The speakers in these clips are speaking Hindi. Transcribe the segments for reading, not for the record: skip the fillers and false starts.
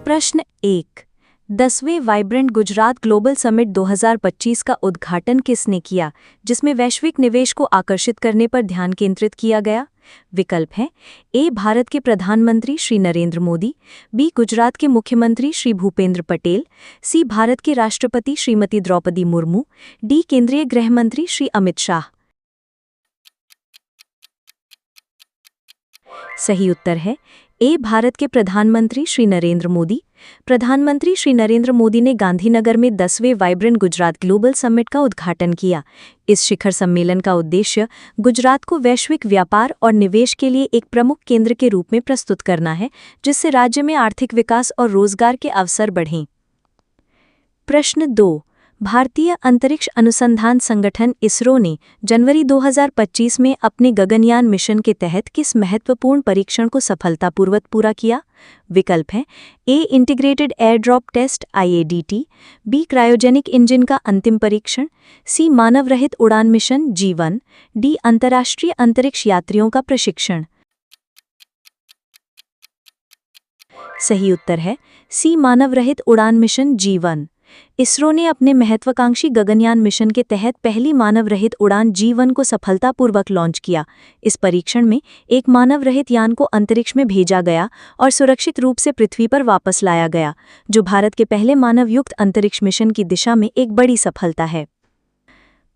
प्रश्न 1। 10वें वाइब्रेंट गुजरात ग्लोबल समिट 2025 का उद्घाटन किसने किया, जिसमें वैश्विक निवेश को आकर्षित करने पर ध्यान केंद्रित किया गया? विकल्प हैं ए. भारत के प्रधानमंत्री श्री नरेंद्र मोदी, बी. गुजरात के मुख्यमंत्री श्री भूपेंद्र पटेल, सी. भारत के राष्ट्रपति श्रीमती द्रौपदी मुर्मू, डी. केंद्रीय गृह मंत्री श्री अमित शाह। सही उत्तर है ए. भारत के प्रधानमंत्री श्री नरेंद्र मोदी। प्रधानमंत्री श्री नरेंद्र मोदी ने गांधीनगर में 10वें वाइब्रेंट गुजरात ग्लोबल समिट का उद्घाटन किया। इस शिखर सम्मेलन का उद्देश्य गुजरात को वैश्विक व्यापार और निवेश के लिए एक प्रमुख केंद्र के रूप में प्रस्तुत करना है, जिससे राज्य में आर्थिक विकास और रोजगार के अवसर बढ़ें। प्रश्न 2। भारतीय अंतरिक्ष अनुसंधान संगठन इसरो ने जनवरी 2025 में अपने गगनयान मिशन के तहत किस महत्वपूर्ण परीक्षण को सफलतापूर्वक पूरा किया? विकल्प हैं A. Integrated airdrop test IADT, B. Cryogenic engine का अंतिम परीक्षण, सी. मानव रहित उड़ान मिशन G1, डी. अंतर्राष्ट्रीय अंतरिक्ष यात्रियों का प्रशिक्षण। सही उत्तर है सी. मानव रहित उड़ान मिशन G1। इसरो ने अपने महत्वाकांक्षी गगनयान मिशन के तहत पहली मानव रहित उड़ान G1 को सफलतापूर्वक लॉन्च किया। इस परीक्षण में एक मानव रहित यान को अंतरिक्ष में भेजा गया और सुरक्षित रूप से पृथ्वी पर वापस लाया गया, जो भारत के पहले मानवयुक्त अंतरिक्ष मिशन की दिशा में एक बड़ी सफलता है।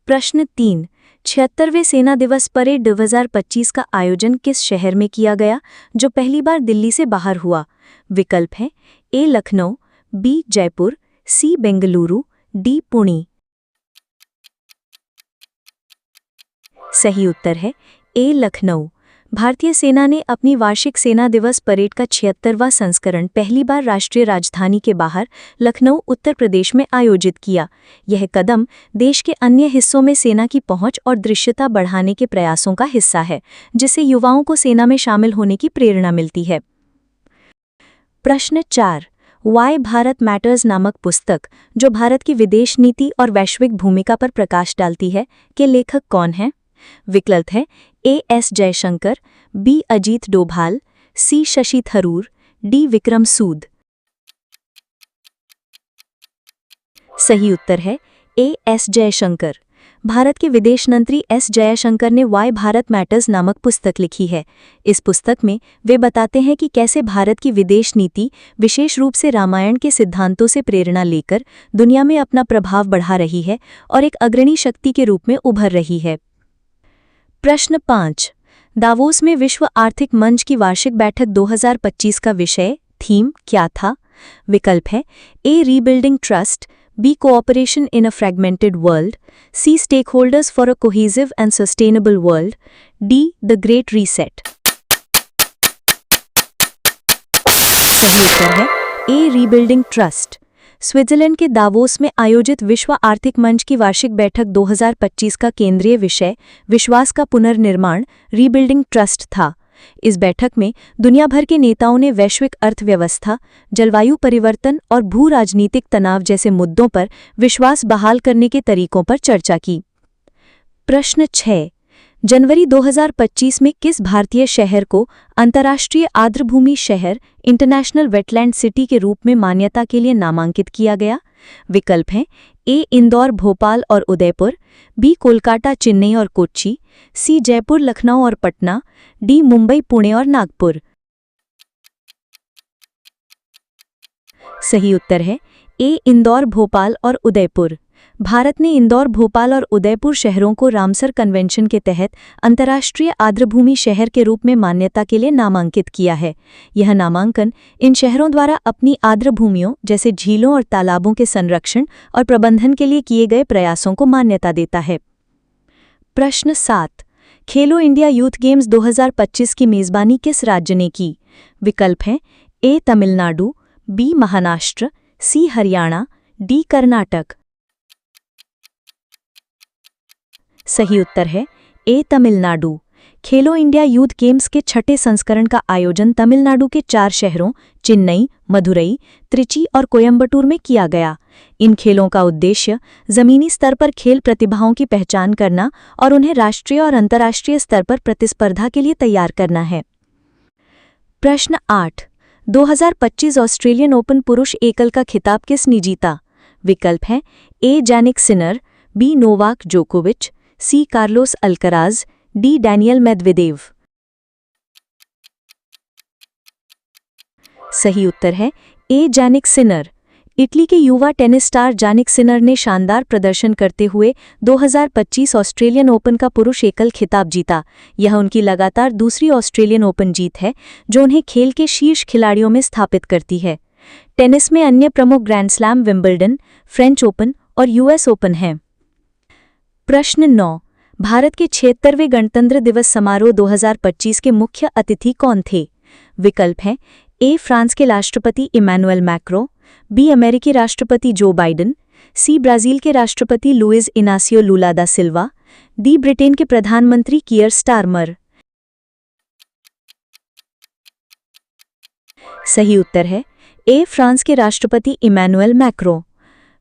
प्रश्न 3। 76वें सेना दिवस परेड 2025 का आयोजन किस शहर में किया गया, जो पहली बार दिल्ली से बाहर हुआ? विकल्प हैं ए. लखनऊ, बी. जयपुर, सी. बेंगलुरु, डी. पुणे। सही उत्तर है ए. लखनऊ। भारतीय सेना ने अपनी वार्षिक सेना दिवस परेड का 76वां संस्करण पहली बार राष्ट्रीय राजधानी के बाहर लखनऊ, उत्तर प्रदेश में आयोजित किया। यह कदम देश के अन्य हिस्सों में सेना की पहुंच और दृश्यता बढ़ाने के प्रयासों का हिस्सा है, जिससे युवाओं को सेना में शामिल होने की प्रेरणा मिलती है। प्रश्न 4। वाई भारत मैटर्स नामक पुस्तक, जो भारत की विदेश नीति और वैश्विक भूमिका पर प्रकाश डालती है, के लेखक कौन हैं? विकल्प है ए. एस. जयशंकर, बी. अजीत डोभाल, सी. शशि थरूर, डी. विक्रम सूद। सही उत्तर है ए. एस. जयशंकर। भारत के विदेश मंत्री एस. जयशंकर ने वाई भारत मैटर्स नामक पुस्तक लिखी है। इस पुस्तक में वे बताते हैं कि कैसे भारत की विदेश नीति, विशेष रूप से रामायण के सिद्धांतों से प्रेरणा लेकर, दुनिया में अपना प्रभाव बढ़ा रही है और एक अग्रणी शक्ति के रूप में उभर रही है। प्रश्न 5। दावोस में विश्व आर्थिक मंच की वार्षिक बैठक 2025 का विषय, थीम क्या था? विकल्प है A. Rebuilding trust, B. Cooperation in a fragmented world, C. Stakeholders for a cohesive and sustainable world, D. The great reset. सही उत्तर है ए. Rebuilding trust. स्विट्जरलैंड के दावोस में आयोजित विश्व आर्थिक मंच की वार्षिक बैठक 2025 का केंद्रीय विषय विश्वास का पुनर्निर्माण, रीबिल्डिंग ट्रस्ट था। इस बैठक में दुनिया भर के नेताओं ने वैश्विक अर्थव्यवस्था, जलवायु परिवर्तन और भू राजनीतिक तनाव जैसे मुद्दों पर विश्वास बहाल करने के तरीकों पर चर्चा की। प्रश्न 6। जनवरी 2025 में किस भारतीय शहर को अंतर्राष्ट्रीय आर्द्रभूमि शहर, इंटरनेशनल वेटलैंड सिटी के रूप में मान्यता के लिए नामांकित किया गया? विकल्प हैं ए. इंदौर, भोपाल और उदयपुर, बी. कोलकाता, चेन्नई और कोच्चि, सी. जयपुर, लखनऊ और पटना, डी. मुंबई, पुणे और नागपुर। सही उत्तर है ए. इंदौर, भोपाल और उदयपुर। भारत ने इंदौर, भोपाल और उदयपुर शहरों को रामसर कन्वेंशन के तहत अंतर्राष्ट्रीय आर्द्रभूमि शहर के रूप में मान्यता के लिए नामांकित किया है। यह नामांकन इन शहरों द्वारा अपनी आर्द्रभूमियों जैसे झीलों और तालाबों के संरक्षण और प्रबंधन के लिए किए गए प्रयासों को मान्यता देता है। प्रश्न 7। खेलो इंडिया यूथ गेम्स 2025 की मेजबानी किस राज्य ने की? विकल्प हैं ए. तमिलनाडु, बी. महाराष्ट्र, सी. हरियाणा, डी. कर्नाटक। सही उत्तर है ए. तमिलनाडु। खेलो इंडिया यूथ गेम्स के 6ठे संस्करण का आयोजन तमिलनाडु के 4 शहरों चेन्नई, मदुरई, त्रिची और कोयम्बटूर में किया गया। इन खेलों का उद्देश्य जमीनी स्तर पर खेल प्रतिभाओं की पहचान करना और उन्हें राष्ट्रीय और अंतर्राष्ट्रीय स्तर पर प्रतिस्पर्धा के लिए तैयार करना है। प्रश्न 8। 2025 ऑस्ट्रेलियन ओपन पुरुष एकल का खिताब किसने जीता? विकल्प हैं A Jannik Sinner, B Novak जोकोविच, C Carlos Alcaraz, D Daniil Medvedev. सही उत्तर है ए जानिक सिनर। इटली के युवा टेनिस स्टार जानिक सिनर ने शानदार प्रदर्शन करते हुए 2025 ऑस्ट्रेलियन ओपन का पुरुष एकल खिताब जीता। यह उनकी लगातार दूसरी ऑस्ट्रेलियन ओपन जीत है जो उन्हें खेल के शीर्ष खिलाड़ियों में स्थापित करती है। टेनिस में अन्य प्रमुख grand slam Wimbledon, French open और यूएस ओपन हैं। प्रश्न 9। भारत के 76वें गणतंत्र दिवस समारोह 2025 के मुख्य अतिथि कौन थे? विकल्प हैं ए फ्रांस के राष्ट्रपति इमैनुएल मैक्रों, बी अमेरिकी राष्ट्रपति जो बाइडेन, सी ब्राजील के राष्ट्रपति लुइस इनासियो लुला दा सिल्वा, डी ब्रिटेन के प्रधानमंत्री कियर स्टारमर। सही उत्तर है ए फ्रांस के राष्ट्रपति इमैनुएल मैक्रों।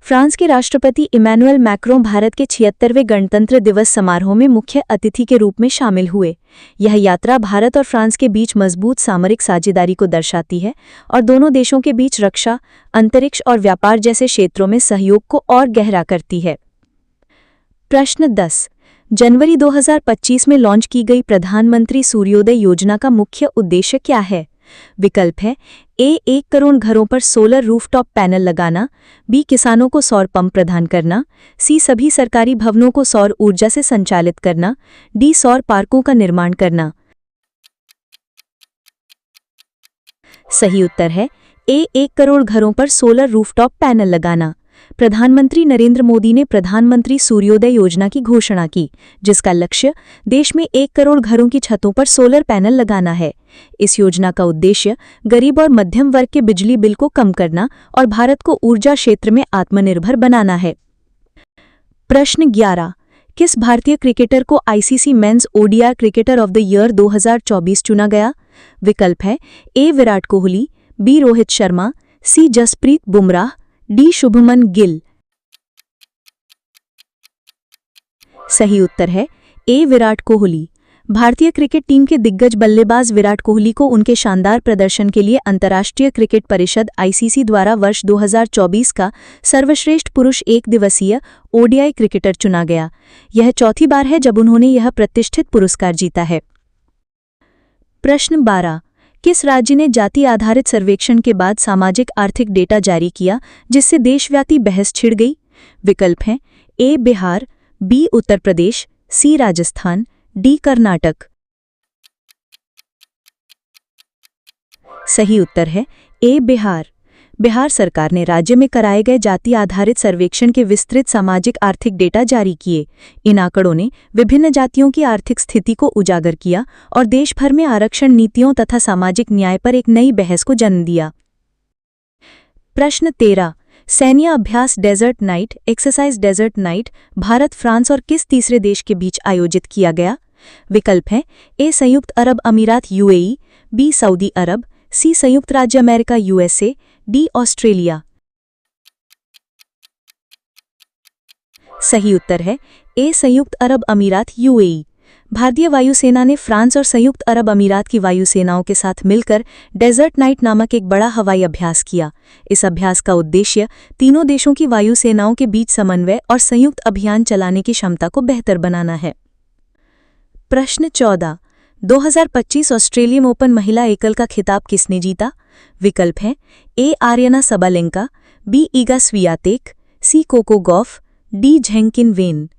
फ्रांस के राष्ट्रपति इमैनुएल मैक्रों भारत के 76वें गणतंत्र दिवस समारोह में मुख्य अतिथि के रूप में शामिल हुए। यह यात्रा भारत और फ्रांस के बीच मजबूत सामरिक साझेदारी को दर्शाती है और दोनों देशों के बीच रक्षा, अंतरिक्ष और व्यापार जैसे क्षेत्रों में सहयोग को और गहरा करती है। प्रश्न 10। जनवरी 2025 में लॉन्च की गई प्रधानमंत्री सूर्योदय योजना का मुख्य उद्देश्य क्या है? विकल्प है ए 1 करोड़ घरों पर सोलर रूफटॉप पैनल लगाना, बी किसानों को सौर पंप प्रदान करना, सी सभी सरकारी भवनों को सौर ऊर्जा से संचालित करना, डी सौर पार्कों का निर्माण करना। सही उत्तर है ए 1 करोड़ घरों पर सोलर रूफटॉप पैनल लगाना। प्रधानमंत्री नरेंद्र मोदी ने प्रधानमंत्री सूर्योदय योजना की घोषणा की, जिसका लक्ष्य देश में 1 करोड़ घरों की छतों पर सोलर पैनल लगाना है। इस योजना का उद्देश्य गरीब और मध्यम वर्ग के बिजली बिल को कम करना और भारत को ऊर्जा क्षेत्र में आत्मनिर्भर बनाना है। प्रश्न 11। किस भारतीय क्रिकेटर को ICC men's ODI cricketer of the year 2024 चुना गया? विकल्प है ए विराट कोहली, बी रोहित शर्मा, सी जसप्रीत बुमराह, डी शुभमन गिल। सही उत्तर है ए विराट कोहली। भारतीय क्रिकेट टीम के दिग्गज बल्लेबाज विराट कोहली को उनके शानदार प्रदर्शन के लिए अंतर्राष्ट्रीय क्रिकेट परिषद आईसीसी द्वारा वर्ष 2024 का सर्वश्रेष्ठ पुरुष एक दिवसीय ओडीआई क्रिकेटर चुना गया। यह चौथी बार है जब उन्होंने यह प्रतिष्ठित पुरस्कार जीता है। प्रश्न 12। किस राज्य ने जाति आधारित सर्वेक्षण के बाद सामाजिक आर्थिक डेटा जारी किया जिससे देशव्यापी बहस छिड़ गई? विकल्प हैं ए बिहार, बी उत्तर प्रदेश, सी राजस्थान, डी कर्नाटक। सही उत्तर है ए बिहार। बिहार सरकार ने राज्य में कराए गए जाति आधारित सर्वेक्षण के विस्तृत सामाजिक आर्थिक डेटा जारी किए। इन आंकड़ों ने विभिन्न जातियों की आर्थिक स्थिति को उजागर किया और देश भर में आरक्षण नीतियों तथा सामाजिक न्याय पर एक नई बहस को जन्म दिया। प्रश्न 13। सैन्य अभ्यास desert night exercise desert night Bharat, France और किस तीसरे देश के बीच आयोजित किया गया? विकल्प हैं ए संयुक्त अरब अमीरात यूएई, बी सऊदी अरब, सी संयुक्त राज्य अमेरिका यूएसए, डी ऑस्ट्रेलिया। सही उत्तर है ए संयुक्त अरब अमीरात यूएई। भारतीय वायुसेना ने फ्रांस और संयुक्त अरब अमीरात की वायुसेनाओं के साथ मिलकर डेजर्ट नाइट नामक एक बड़ा हवाई अभ्यास किया। इस अभ्यास का उद्देश्य तीनों देशों की वायुसेनाओं के बीच समन्वय और संयुक्त अभियान चलाने की क्षमता को बेहतर बनाना है। प्रश्न 14। 2025 ऑस्ट्रेलियन ओपन महिला एकल का खिताब किसने जीता? विकल्प हैं A Aryna Sabalenka, B Iga Swiatek, C Coco Gauff, D Zheng Qinwen.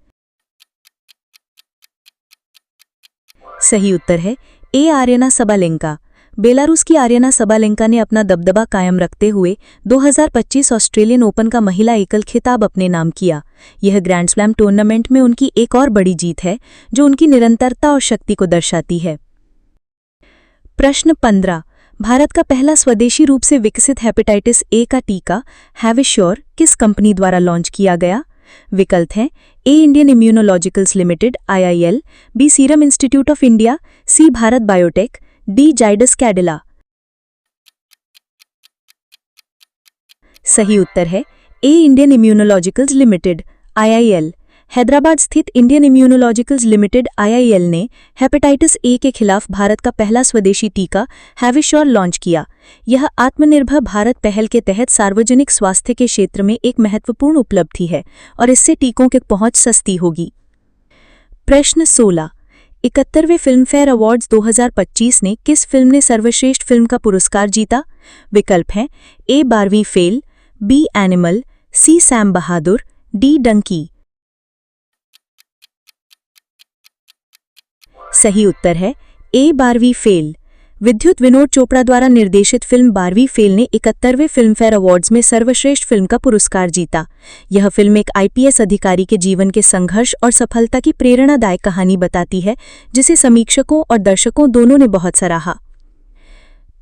सही उत्तर है ए आर्यना सबालेंका। बेलारूस की आर्यना सबालेंका ने अपना दबदबा कायम रखते हुए 2025 ऑस्ट्रेलियन ओपन का महिला एकल खिताब अपने नाम किया। यह ग्रैंड स्लैम टूर्नामेंट में उनकी एक और बड़ी जीत है जो उनकी निरंतरता और शक्ति को दर्शाती है। प्रश्न 15। भारत का पहला स्वदेशी रूप से विकसित हेपेटाइटिस ए का टीका हैविश्योर किस कंपनी द्वारा लॉन्च किया गया? विकल्प हैं A Indian Immunologicals Limited IIL, B Serum Institute of India, C Bharat Biotech, D Zydus Cadila. सही उत्तर है A Indian Immunologicals Limited IIL। Hyderabad स्थित इंडियन इम्यूनोलॉजिकल्स लिमिटेड (IIL) ने हेपेटाइटिस ए के खिलाफ भारत का पहला स्वदेशी टीका हैविश्योर लॉन्च किया। यह आत्मनिर्भर भारत पहल के तहत सार्वजनिक स्वास्थ्य के क्षेत्र में एक महत्वपूर्ण उपलब्धि है और इससे टीकों की पहुंच सस्ती होगी। प्रश्न 16। 71वें फिल्मफेयर अवार्ड्स 2025 ने किस फिल्म ने सर्वश्रेष्ठ फिल्म का पुरस्कार जीता? विकल्प हैं ए 12वीं फेल, बी एनिमल, सी सैम बहादुर, डी डंकी। सही उत्तर है ए 12वीं फेल। विद्युत विनोद चोपड़ा द्वारा निर्देशित फिल्म 12वीं फेल ने 71वें फिल्मफेयर अवार्ड्स में सर्वश्रेष्ठ फिल्म का पुरस्कार जीता। यह फिल्म एक IPS अधिकारी के जीवन के संघर्ष और सफलता की प्रेरणादायक कहानी बताती है, जिसे समीक्षकों और दर्शकों दोनों ने बहुत सराहा।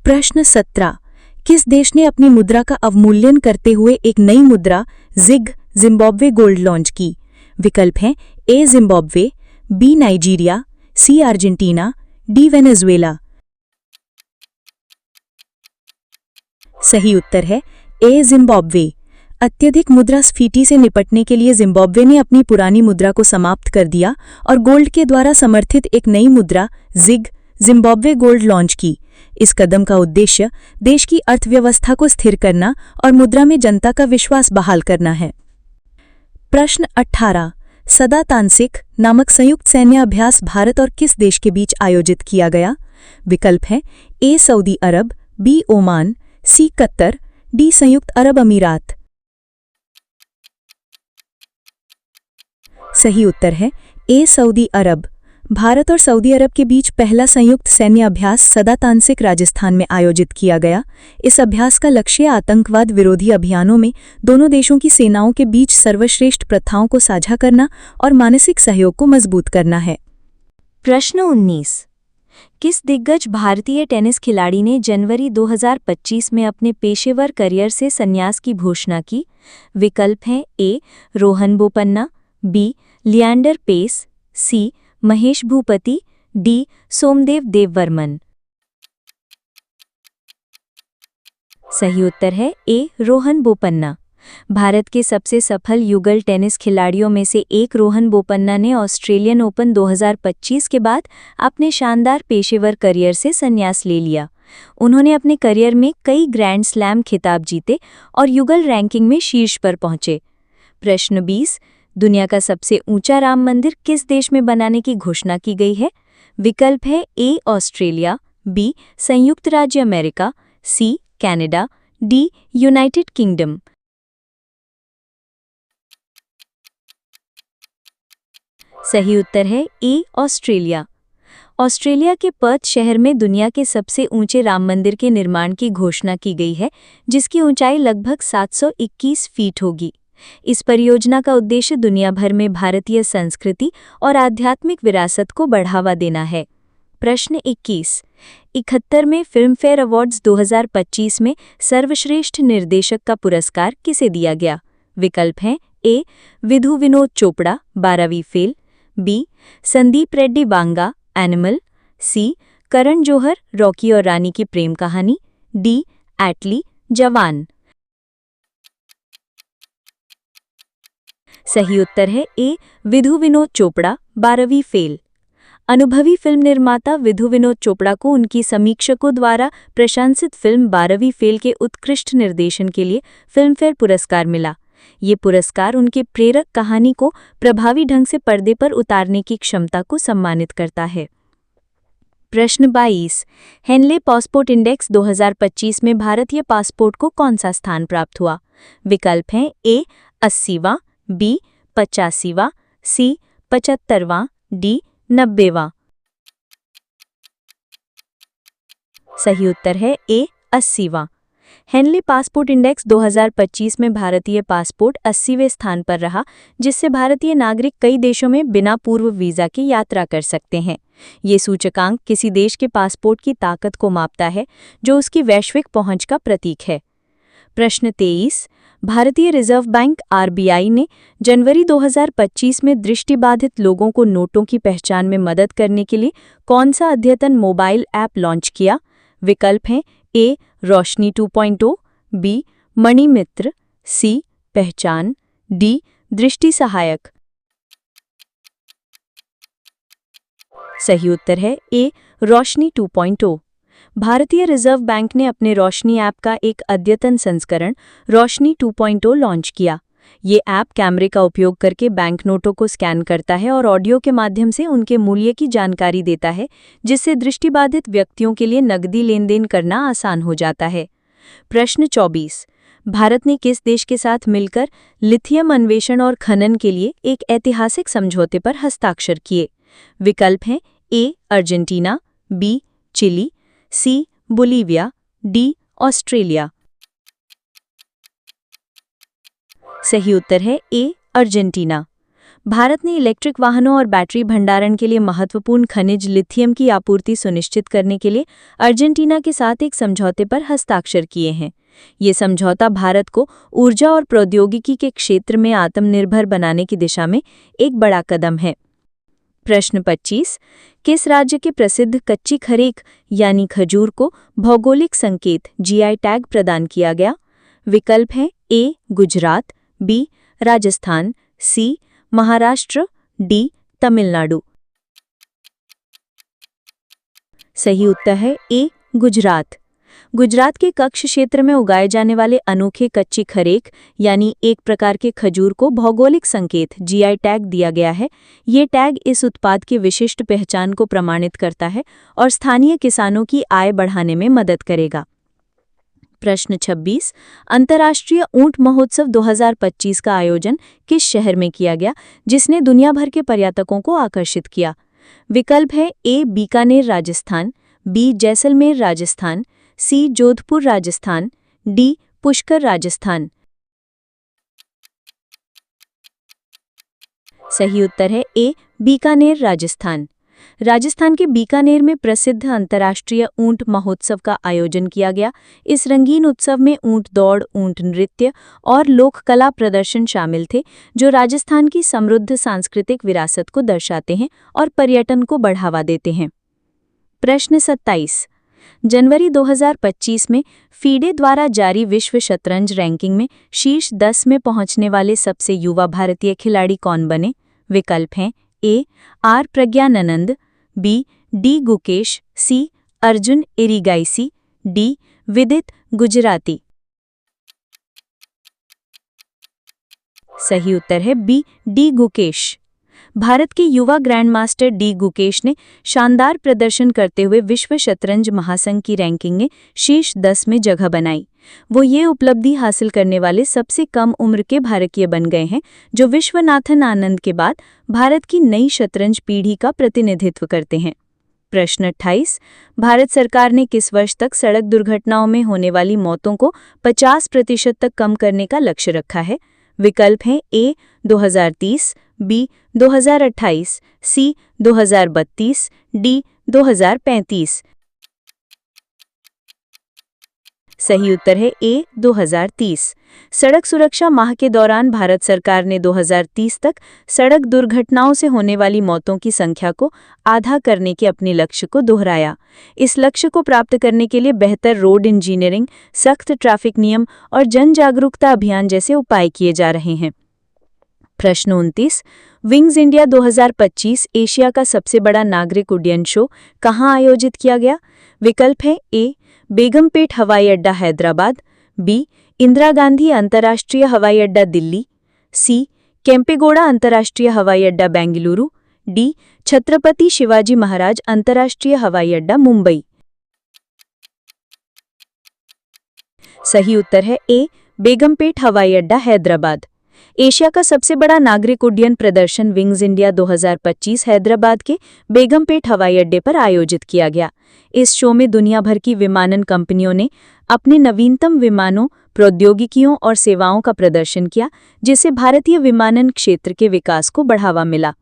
प्रश्न 17। किस देश ने अपनी मुद्रा का अवमूल्यन करते हुए एक नई मुद्रा जिम्बाब्वे गोल्ड लॉन्च की? विकल्प हैं A Zimbabwe, B Nigeria, C Argentina, D Venezuela. सही उत्तर है ए जिम्बाब्वे। अत्यधिक मुद्रास्फीति से निपटने के लिए जिम्बाब्वे ने अपनी पुरानी मुद्रा को समाप्त कर दिया और गोल्ड के द्वारा समर्थित एक नई मुद्रा जिम्बाब्वे गोल्ड लॉन्च की। इस कदम का उद्देश्य देश की अर्थव्यवस्था को स्थिर करना और मुद्रा में जनता का विश्वास बहाल करना है। प्रश्न 18। सदा तांत्रिक नामक संयुक्त सैन्य अभ्यास भारत और किस देश के बीच आयोजित किया गया? विकल्प हैं ए सऊदी अरब, बी ओमान, सी कतर, डी संयुक्त अरब अमीरात। सही उत्तर है ए सऊदी अरब। भारत और सऊदी अरब के बीच पहला संयुक्त सैन्य अभ्यास सदा तांत्रिक राजस्थान में आयोजित किया गया। इस अभ्यास का लक्ष्य आतंकवाद विरोधी अभियानों में दोनों देशों की सेनाओं के बीच सर्वश्रेष्ठ प्रथाओं को साझा करना और मानसिक सहयोग को मजबूत करना है। प्रश्न 19। किस दिग्गज भारतीय टेनिस खिलाड़ी ने जनवरी 2025 में अपने पेशेवर करियर से संन्यास की घोषणा की? विकल्प हैं ए रोहन बोपन्ना, बी लिएंडर पेस, सी महेश भूपति, डी सोमदेव देववर्मन। सही उत्तर है ए रोहन बोपन्ना। भारत के सबसे सफल युगल टेनिस खिलाड़ियों में से एक रोहन बोपन्ना ने ऑस्ट्रेलियन ओपन 2025 के बाद अपने शानदार पेशेवर करियर से संन्यास ले लिया। उन्होंने अपने करियर में कई ग्रैंड स्लैम खिताब जीते और युगल रैंकिंग में शीर्ष पर पहुंचे। प्रश्न 20। दुनिया का सबसे ऊंचा राम मंदिर किस देश में बनाने की घोषणा की गई है? विकल्प है ए ऑस्ट्रेलिया, बी संयुक्त राज्य America, C Canada, D United Kingdom. सही उत्तर है ए ऑस्ट्रेलिया। ऑस्ट्रेलिया के पर्थ शहर में दुनिया के सबसे ऊंचे राम मंदिर के निर्माण की घोषणा की गई है, जिसकी ऊंचाई लगभग 721 फीट होगी। इस परियोजना का उद्देश्य दुनिया भर में भारतीय संस्कृति और आध्यात्मिक विरासत को बढ़ावा देना है। प्रश्न 21। 71वें फिल्मफेयर अवार्ड्स 2025 में सर्वश्रेष्ठ निर्देशक का पुरस्कार किसे दिया गया? विकल्प हैं ए विधु विनोद चोपड़ा 12वीं fail, B Sandeep Reddy Vanga Animal, C Karan Johar Rocky Aur Rani की प्रेम कहानी, डी एटली जवान। सही उत्तर है ए विधु विनोद चोपड़ा 12वीं फेल। अनुभवी फिल्म निर्माता विधु विनोद चोपड़ा को उनकी समीक्षकों द्वारा प्रशंसित फिल्म 12वीं फेल के उत्कृष्ट निर्देशन के लिए फिल्मफेयर पुरस्कार मिला। ये पुरस्कार उनके प्रेरक कहानी को प्रभावी ढंग से पर्दे पर उतारने की क्षमता को सम्मानित करता है। प्रश्न 22। हेनले पासपोर्ट इंडेक्स 2025 में भारतीय पासपोर्ट को कौन सा स्थान प्राप्त हुआ? विकल्प हैं ए 80वां, बी 85वां, सी 75वां, डी 90वां। सही उत्तर है ए 80वां। हेनले पासपोर्ट इंडेक्स 2025 में भारतीय पासपोर्ट 80वें स्थान पर रहा, जिससे भारतीय नागरिक कई देशों में बिना पूर्व वीज़ा की यात्रा कर सकते हैं। ये सूचकांक किसी देश के पासपोर्ट की ताकत को मापता है, जो उसकी वैश्विक पहुंच का प्रतीक है। प्रश्न 23। भारतीय रिजर्व बैंक RBI ने जनवरी 2025 में दृष्टिबाधित लोगों को नोटों की पहचान में मदद करने के लिए कौन सा अद्यतन मोबाइल ऐप लॉन्च किया? विकल्प हैं ए रोशनी 2.0, बी मणि मित्र, सी पहचान, डी दृष्टि सहायक। सही उत्तर है ए रोशनी 2.0। भारतीय रिजर्व बैंक ने अपने रोशनी ऐप का एक अद्यतन संस्करण रोशनी 2.0 लॉन्च किया। ये ऐप कैमरे का उपयोग करके बैंक नोटों को स्कैन करता है और ऑडियो के माध्यम से उनके मूल्य की जानकारी देता है, जिससे दृष्टिबाधित व्यक्तियों के लिए नकदी लेन देन करना आसान हो जाता है। प्रश्न 24। भारत ने किस देश के साथ मिलकर लिथियम अन्वेषण और खनन के लिए एक ऐतिहासिक समझौते पर हस्ताक्षर किए? विकल्प हैं ए अर्जेंटीना, बी चिली, सी बोलीविया, डी ऑस्ट्रेलिया। सही उत्तर है ए अर्जेंटीना। भारत ने इलेक्ट्रिक वाहनों और बैटरी भंडारण के लिए महत्वपूर्ण खनिज लिथियम की आपूर्ति सुनिश्चित करने के लिए अर्जेंटीना के साथ एक समझौते पर हस्ताक्षर किए हैं। ये समझौता भारत को ऊर्जा और प्रौद्योगिकी के क्षेत्र में आत्मनिर्भर बनाने की दिशा में एक बड़ा कदम है। प्रश्न 25। किस राज्य के प्रसिद्ध कच्ची खरेक यानी खजूर को भौगोलिक संकेत जीआई टैग प्रदान किया गया? विकल्प हैं ए गुजरात, बी राजस्थान, सी महाराष्ट्र, डी तमिलनाडु। सही उत्तर है ए गुजरात। गुजरात के कच्छ क्षेत्र में उगाए जाने वाले अनोखे कच्ची खरेक यानी एक प्रकार के खजूर को भौगोलिक संकेत जीआई टैग दिया गया है। ये टैग इस उत्पाद की विशिष्ट पहचान को प्रमाणित करता है और स्थानीय किसानों की आय बढ़ाने में मदद करेगा। प्रश्न 26। अंतर्राष्ट्रीय ऊंट महोत्सव 2025 का आयोजन किस शहर में किया गया, जिसने दुनिया भर के पर्यटकों को आकर्षित किया? विकल्प है ए बीकानेर राजस्थान, बी जैसलमेर राजस्थान, सी जोधपुर राजस्थान, डी पुष्कर राजस्थान। सही उत्तर है ए बीकानेर राजस्थान। राजस्थान के बीकानेर में प्रसिद्ध अंतर्राष्ट्रीय ऊंट महोत्सव का आयोजन किया गया। इस रंगीन उत्सव में ऊंट दौड़, ऊंट नृत्य और लोक कला प्रदर्शन शामिल थे, जो राजस्थान की समृद्ध सांस्कृतिक विरासत को दर्शाते हैं और पर्यटन को बढ़ावा देते हैं। प्रश्न 27। जनवरी 2025 में फीडे द्वारा जारी विश्व शतरंज रैंकिंग में शीर्ष 10 में पहुंचने वाले सबसे युवा भारतीय खिलाड़ी कौन बने? विकल्प हैं A R Praggnanandhaa, B D Gukesh, C Arjun Erigaisi, D Vidit Gujrathi. सही उत्तर है बी डी गुकेश। भारत के युवा ग्रैंडमास्टर डी गुकेश ने शानदार प्रदर्शन करते हुए विश्व शतरंज महासंघ की रैंकिंग में शीर्ष 10 में जगह बनाई। वो ये उपलब्धि हासिल करने वाले सबसे कम उम्र के भारतीय बन गए हैं, जो विश्वनाथन आनंद के बाद भारत की नई शतरंज पीढ़ी का प्रतिनिधित्व करते हैं। प्रश्न 28। भारत सरकार ने किस वर्ष तक सड़क दुर्घटनाओं में होने वाली मौतों को 50% तक कम करने का लक्ष्य रखा है? विकल्प हैं ए 2030, बी 2028, सी 2032, डी 2035। सही उत्तर है ए 2030। सड़क सुरक्षा माह के दौरान भारत सरकार ने 2030 तक सड़क दुर्घटनाओं से होने वाली मौतों की संख्या को आधा करने के अपने लक्ष्य को दोहराया। इस लक्ष्य को प्राप्त करने के लिए बेहतर रोड इंजीनियरिंग, सख्त ट्रैफिक नियम और जन जागरूकता अभियान जैसे उपाय किए जा रहे हैं। प्रश्न 29। विंग्स इंडिया 2025 एशिया का सबसे बड़ा नागरिक उड्डयन शो कहाँ आयोजित किया गया? विकल्प है ए बेगमपेट हवाई अड्डा हैदराबाद, बी इंदिरा गांधी अंतर्राष्ट्रीय हवाई अड्डा दिल्ली, सी केम्पेगौड़ा अंतर्राष्ट्रीय हवाई अड्डा बेंगलुरु, डी छत्रपति शिवाजी महाराज अंतर्राष्ट्रीय हवाई अड्डा मुंबई। सही उत्तर है ए बेगमपेट हवाई अड्डा हैदराबाद। एशिया का सबसे बड़ा नागरिक उड्डयन प्रदर्शन विंग्स इंडिया 2025 हैदराबाद के बेगमपेट हवाई अड्डे पर आयोजित किया गया। इस शो में दुनिया भर की विमानन कंपनियों ने अपने नवीनतम विमानों, प्रौद्योगिकियों और सेवाओं का प्रदर्शन किया, जिससे भारतीय विमानन क्षेत्र के विकास को बढ़ावा मिला।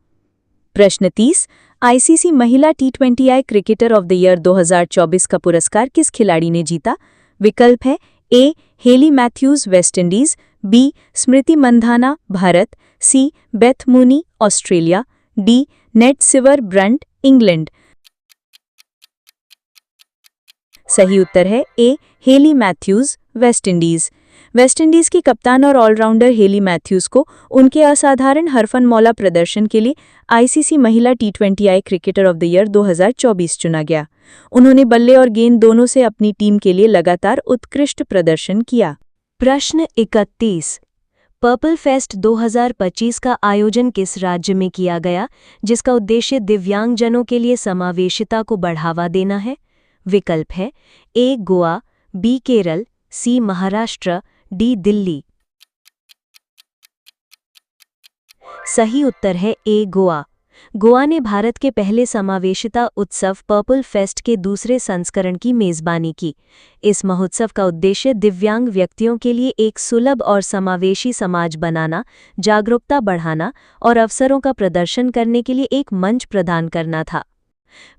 प्रश्न 30। आईसीसी महिला T20I cricketer of the year 2024 का पुरस्कार किस खिलाड़ी ने जीता? विकल्प है A Hayley Matthews West Indies, B Smriti Mandhana Bharat, C Beth Mooney Australia, D Nat Sciver Brunt England. सही उत्तर है A Hayley Matthews West Indies. West Indies की कप्तान और ऑलराउंडर हेली मैथ्यूज को उनके असाधारण हरफनमौला प्रदर्शन के लिए आईसीसी महिला टी20आई क्रिकेटर ऑफ द ईयर 2024 चुना गया। उन्होंने बल्ले और गेंद दोनों से अपनी टीम के लिए लगातार उत्कृष्ट प्रदर्शन किया। प्रश्न 31। पर्पल फेस्ट 2025 का आयोजन किस राज्य में किया गया, जिसका उद्देश्य दिव्यांगजनों के लिए समावेशिता को बढ़ावा देना है? विकल्प है ए गोवा, बी केरल, सी महाराष्ट्र, डी दिल्ली। सही उत्तर है ए गोवा। गोवा ने भारत के पहले समावेशिता उत्सव पर्पल फेस्ट के दूसरे संस्करण की मेजबानी की। इस महोत्सव का उद्देश्य दिव्यांग व्यक्तियों के लिए एक सुलभ और समावेशी समाज बनाना, जागरूकता बढ़ाना और अवसरों का प्रदर्शन करने के लिए एक मंच प्रदान करना था।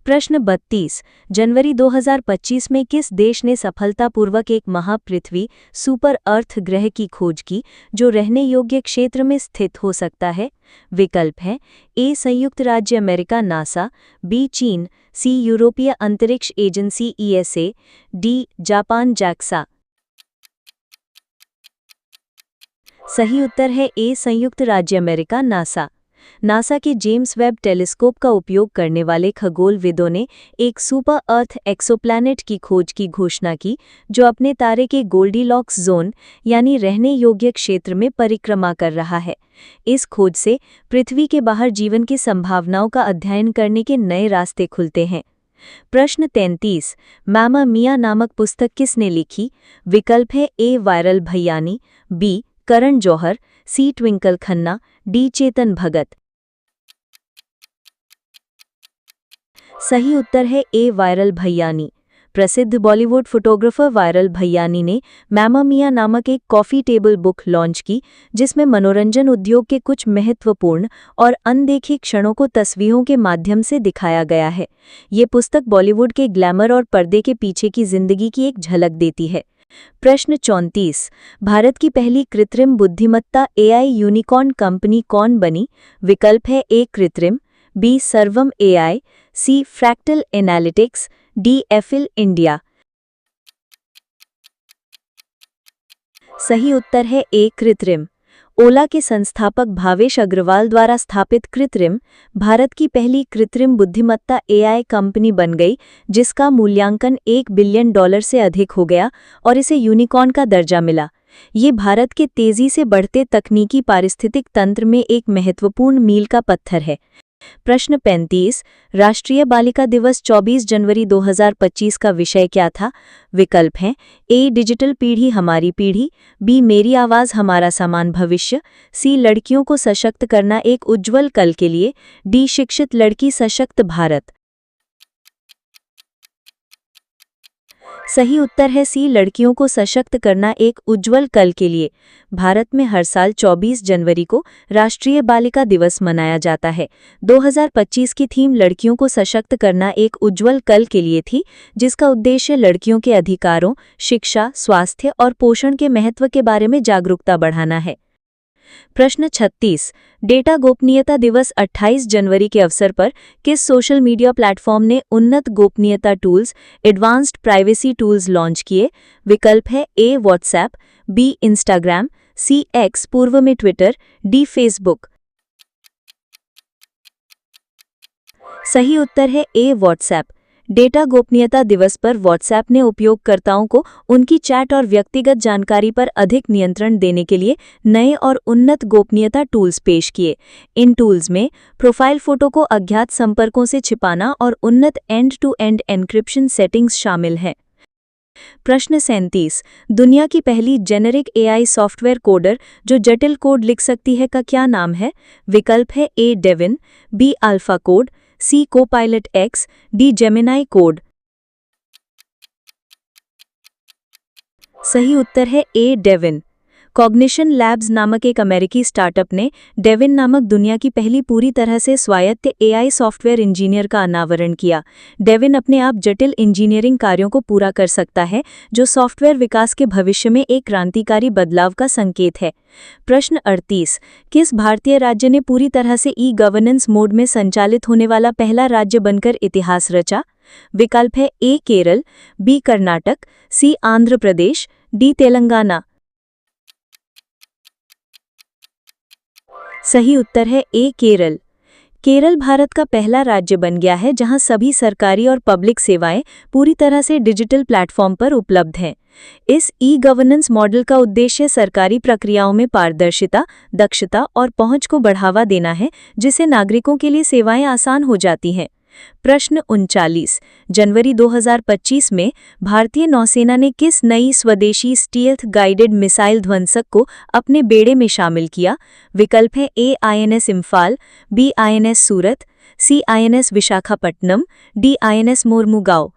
प्रश्न 32। जनवरी 2025 में किस देश ने सफलतापूर्वक एक महापृथ्वी सुपर अर्थ ग्रह की खोज की, जो रहने योग्य क्षेत्र में स्थित हो सकता है? विकल्प हैं ए संयुक्त राज्य अमेरिका नासा, बी चीन, सी यूरोपीय अंतरिक्ष agency ESA, D Japan JAXA. सही उत्तर है ए संयुक्त राज्य अमेरिका नासा। नासा के जेम्स वेब टेलीस्कोप का उपयोग करने वाले खगोलविदों ने एक सुपर अर्थ एक्सोप्लैनेट की खोज की घोषणा की, जो अपने तारे के गोल्डीलॉक्स जोन यानी रहने योग्य क्षेत्र में परिक्रमा कर रहा है। इस खोज से पृथ्वी के बाहर जीवन की संभावनाओं का अध्ययन करने के नए रास्ते खुलते हैं। प्रश्न 33। मैमा मिया नामक पुस्तक किसने लिखी? विकल्प है ए वायरल भैयानी, बी करण जौहर, सी ट्विंकल खन्ना, डी चेतन भगत। सही उत्तर है ए वायरल भैयानी। प्रसिद्ध बॉलीवुड फोटोग्राफर वायरल भैयानी ने मैमा मिया नामक एक कॉफी टेबल बुक लॉन्च की, जिसमें मनोरंजन उद्योग के कुछ महत्वपूर्ण और अनदेखी क्षणों को तस्वीरों के माध्यम से दिखाया गया है। ये पुस्तक बॉलीवुड के ग्लैमर और पर्दे के पीछे की जिंदगी की एक झलक देती है। प्रश्न 34। भारत की पहली कृत्रिम बुद्धिमत्ता एआई यूनिकॉर्न कंपनी कौन बनी? विकल्प है ए Krutrim, B Sarvam AI, C Fractal Analytics, D एफिल इंडिया। सही उत्तर है ए कृत्रिम। ओला के संस्थापक भावेश अग्रवाल द्वारा स्थापित कृत्रिम भारत की पहली कृत्रिम बुद्धिमत्ता एआई कंपनी बन गई, जिसका मूल्यांकन $1 बिलियन से अधिक हो गया और इसे यूनिकॉर्न का दर्जा मिला। ये भारत के तेजी से बढ़ते तकनीकी पारिस्थितिक तंत्र में एक महत्वपूर्ण मील का पत्थर है। प्रश्न 35। राष्ट्रीय बालिका दिवस 24 जनवरी 2025 का विषय क्या था? विकल्प हैं ए डिजिटल पीढ़ी हमारी पीढ़ी, बी मेरी आवाज़ हमारा समान भविष्य, सी लड़कियों को सशक्त करना एक उज्ज्वल कल के लिए, डी शिक्षित लड़की सशक्त भारत। सही उत्तर है सी लड़कियों को सशक्त करना एक उज्ज्वल कल के लिए। भारत में हर साल 24 जनवरी को राष्ट्रीय बालिका दिवस मनाया जाता है। 2025 की थीम लड़कियों को सशक्त करना एक उज्ज्वल कल के लिए थी, जिसका उद्देश्य लड़कियों के अधिकारों, शिक्षा, स्वास्थ्य और पोषण के महत्व के बारे में जागरूकता बढ़ाना है। प्रश्न 36। डेटा गोपनीयता दिवस 28 जनवरी के अवसर पर किस सोशल मीडिया प्लेटफॉर्म ने उन्नत गोपनीयता tools, advanced privacy tools launch किए? विकल्प है ए व्हाट्सएप, बी इंस्टाग्राम, सी एक्स पूर्व में ट्विटर, डी फेसबुक। सही उत्तर है ए व्हाट्सएप। डेटा गोपनीयता दिवस पर व्हाट्सएप ने उपयोगकर्ताओं को उनकी चैट और व्यक्तिगत जानकारी पर अधिक नियंत्रण देने के लिए नए और उन्नत गोपनीयता टूल्स पेश किए। इन टूल्स में प्रोफाइल फोटो को अज्ञात संपर्कों से छिपाना और उन्नत एंड-टू-एंड एन्क्रिप्शन सेटिंग्स शामिल हैं। प्रश्न 37। दुनिया की पहली जेनेरिक एआई सॉफ्टवेयर कोडर जो जटिल कोड लिख सकती है का क्या नाम है? विकल्प है A Devin, B Alpha Code, C Copilot X, D Gemini Code. सही उत्तर है ए डेविन। कॉग्निशन लैब्स नामक एक अमेरिकी स्टार्टअप ने डेविन नामक दुनिया की पहली पूरी तरह से स्वायत्त एआई सॉफ्टवेयर इंजीनियर का अनावरण किया। डेविन अपने आप जटिल इंजीनियरिंग कार्यों को पूरा कर सकता है, जो सॉफ्टवेयर विकास के भविष्य में एक क्रांतिकारी बदलाव का संकेत है। प्रश्न 38। किस भारतीय राज्य ने पूरी तरह से ई गवर्नेंस मोड में संचालित होने वाला पहला राज्य बनकर इतिहास रचा? विकल्प है ए केरल, बी कर्नाटक, सी आंध्र प्रदेश, डी तेलंगाना। सही उत्तर है ए केरल। केरल भारत का पहला राज्य बन गया है जहां सभी सरकारी और पब्लिक सेवाएं पूरी तरह से डिजिटल प्लेटफॉर्म पर उपलब्ध हैं। इस ई-गवर्नेंस मॉडल का उद्देश्य सरकारी प्रक्रियाओं में पारदर्शिता, दक्षता और पहुंच को बढ़ावा देना है, जिससे नागरिकों के लिए सेवाएं आसान हो जाती हैं। प्रश्न 39। जनवरी 2025 में भारतीय नौसेना ने किस नई स्वदेशी स्टील्थ गाइडेड मिसाइल ध्वंसक को अपने बेड़े में शामिल किया? विकल्प है ए INS इम्फाल, बी INS सूरत, सी INS Visakhapatnam, D INS Mormugao.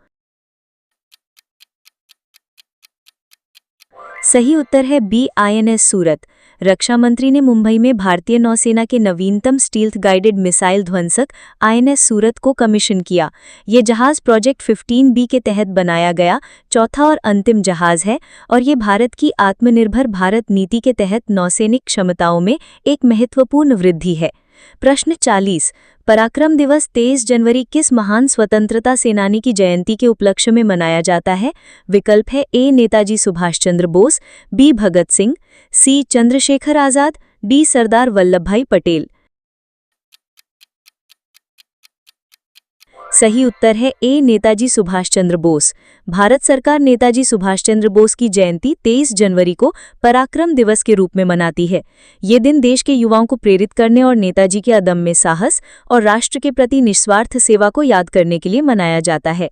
सही उत्तर है बी INS सूरत। रक्षा मंत्री ने मुंबई में भारतीय नौसेना के नवीनतम स्टील्थ गाइडेड मिसाइल ध्वंसक INS सूरत को कमीशन किया। ये जहाज प्रोजेक्ट 15B के तहत बनाया गया चौथा और अंतिम जहाज है और ये भारत की आत्मनिर्भर भारत नीति के तहत नौसैनिक क्षमताओं में एक महत्वपूर्ण वृद्धि है। प्रश्न 40। पराक्रम दिवस 23 जनवरी किस महान स्वतंत्रता सेनानी की जयंती के उपलक्ष्य में मनाया जाता है? विकल्प है ए नेताजी सुभाष चंद्र बोस, बी भगत सिंह, सी चंद्रशेखर आजाद, डी सरदार वल्लभभाई पटेल। सही उत्तर है ए नेताजी सुभाष चंद्र बोस। भारत सरकार नेताजी सुभाष चंद्र बोस की जयंती 23 जनवरी को पराक्रम दिवस के रूप में मनाती है। ये दिन देश के युवाओं को प्रेरित करने और नेताजी के अदम्य साहस और राष्ट्र के प्रति निस्वार्थ सेवा को याद करने के लिए मनाया जाता है।